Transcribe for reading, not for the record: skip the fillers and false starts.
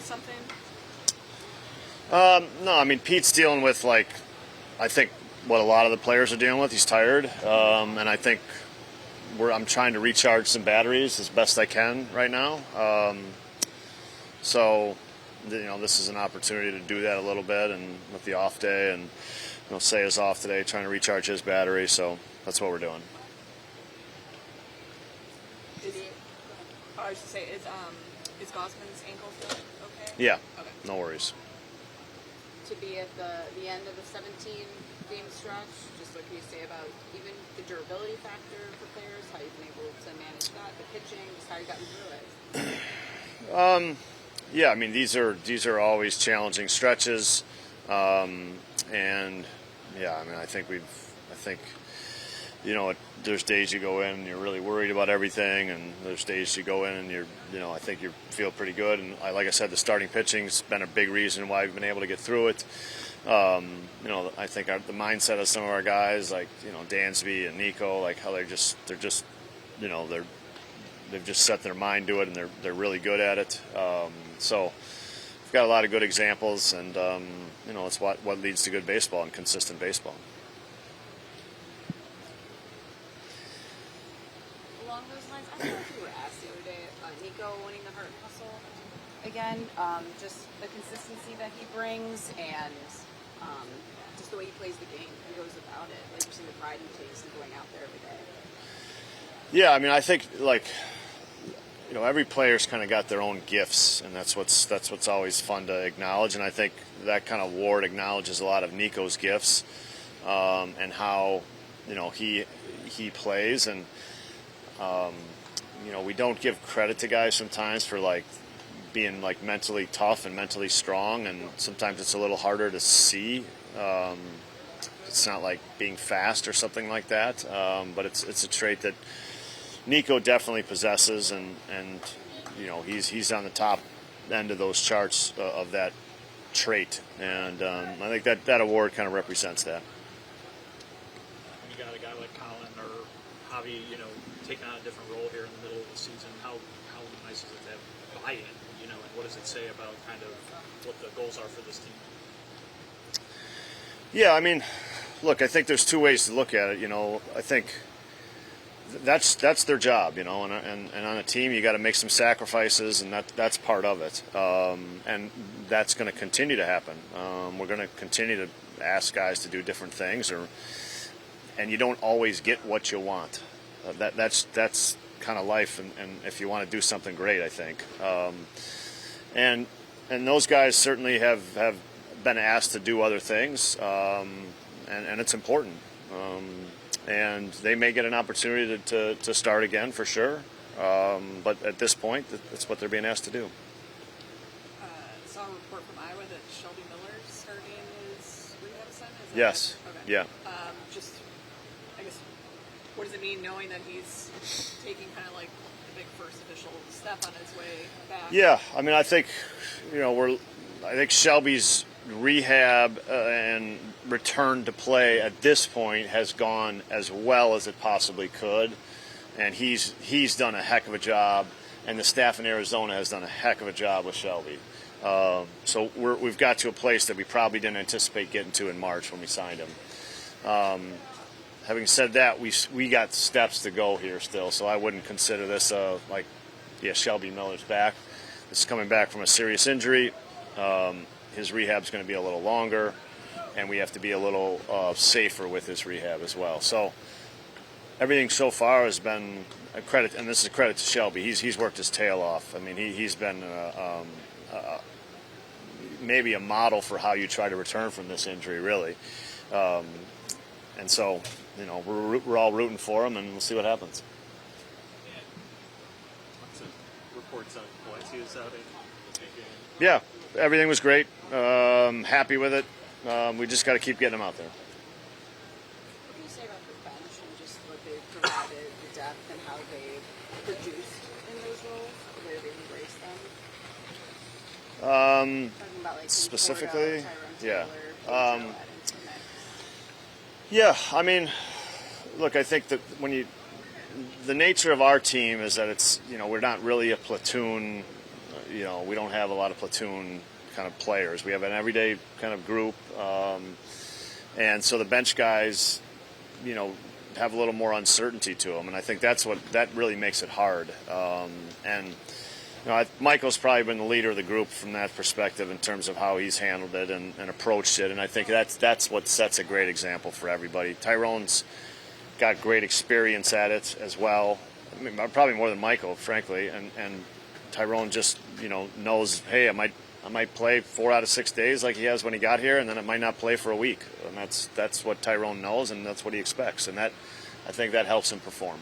with something? No, I mean, Pete's dealing with, like, I think what a lot of the players are dealing with. He's tired, and I think I'm trying to recharge some batteries as best I can right now. So, this is an opportunity to do that a little bit, and with the off day, and Seiya's off today, trying to recharge his battery. So that's what we're doing. I was to say, is Gosman's ankle still okay? Yeah. Okay. No worries. To be at the end of the 17-game stretch, just what can you say about even the durability factor for players, how you've been able to manage that, the pitching, just how you gotten through it? Yeah, I mean, these are always challenging stretches, and yeah, I mean, I think there's days you go in and you're really worried about everything, and there's days you go in and I think you feel pretty good. And like I said, the starting pitching's been a big reason why we've been able to get through it. I think the mindset of some of our guys, like Dansby and Nico, like how they've just set their mind to it, and they're really good at it. So we've got a lot of good examples, and it's what leads to good baseball and consistent baseball. Along those lines, I don't know if you were asked the other day, Nico winning the Heart and Hustle again, just the consistency that he brings, and just the way he plays the game and goes about it, like you're seeing the pride he takes in going out there every day. Yeah, I mean, I think every player's kind of got their own gifts, and that's what's always fun to acknowledge. And I think that kind of award acknowledges a lot of Nico's gifts, and how he plays. And we don't give credit to guys sometimes for being mentally tough and mentally strong, and sometimes it's a little harder to see. It's not like being fast or something like that, but it's a trait that Nico definitely possesses, and he's on the top end of those charts of that trait, and I think that award kind of represents that. When you got a guy like Colin or Javi, taking on a different role here in the middle of the season, how nice is it to have buy-in, and what does it say about kind of what the goals are for this team? Yeah, I mean, look, I think there's two ways to look at it. I think that's their job, and on a team you got to make some sacrifices, and that's part of it, and that's going to continue to happen. We're going to continue to ask guys to do different things, and you don't always get what you want. That's kind of life, and if you want to do something great, I think, and those guys certainly have been asked to do other things, and it's important. And they may get an opportunity to start again for sure. But at this point, that's what they're being asked to do. Saw a report from Iowa that Shelby Miller starting his rehab assignment. Yes. Okay. Yeah. I guess, what does it mean knowing that he's taking kind of like the big first official step on his way back? Yeah. I mean, I think I think Shelby's rehab and return to play at this point has gone as well as it possibly could, and he's done a heck of a job, and the staff in Arizona has done a heck of a job with Shelby. So we've got to a place that we probably didn't anticipate getting to in March when we signed him. Having said that, we got steps to go here still, so I wouldn't consider this Shelby Miller's back. This is coming back from a serious injury. His rehab's going to be a little longer, and we have to be a little safer with his rehab as well. So everything so far has been a credit, and this is a credit to Shelby. He's worked his tail off. I mean, he's been maybe a model for how you try to return from this injury, really. And so, we're all rooting for him, and we'll see what happens. Reports on Palencia's outing. Yeah. Everything was great. Happy with it. We just got to keep getting them out there. What can you say about the bench and just what they've provided, the depth, and how they've produced in those roles, the way they've embraced them? Talking about specifically, Taylor, yeah. Yeah, I mean, look, I think that the nature of our team is that it's, we're not really a platoon we don't have a lot of platoon kind of players. We have an everyday kind of group, and so the bench guys, have a little more uncertainty to them, and I think that really makes it hard. And Michael's probably been the leader of the group from that perspective in terms of how he's handled it and approached it, and I think that's what sets a great example for everybody. Tyrone's got great experience at it as well. I mean, probably more than Michael, frankly, and Tyrone just knows, hey, I might play 4 out of 6 days like he has when he got here, and then it might not play for a week, and that's what Tyrone knows, and that's what he expects, and I think that helps him perform.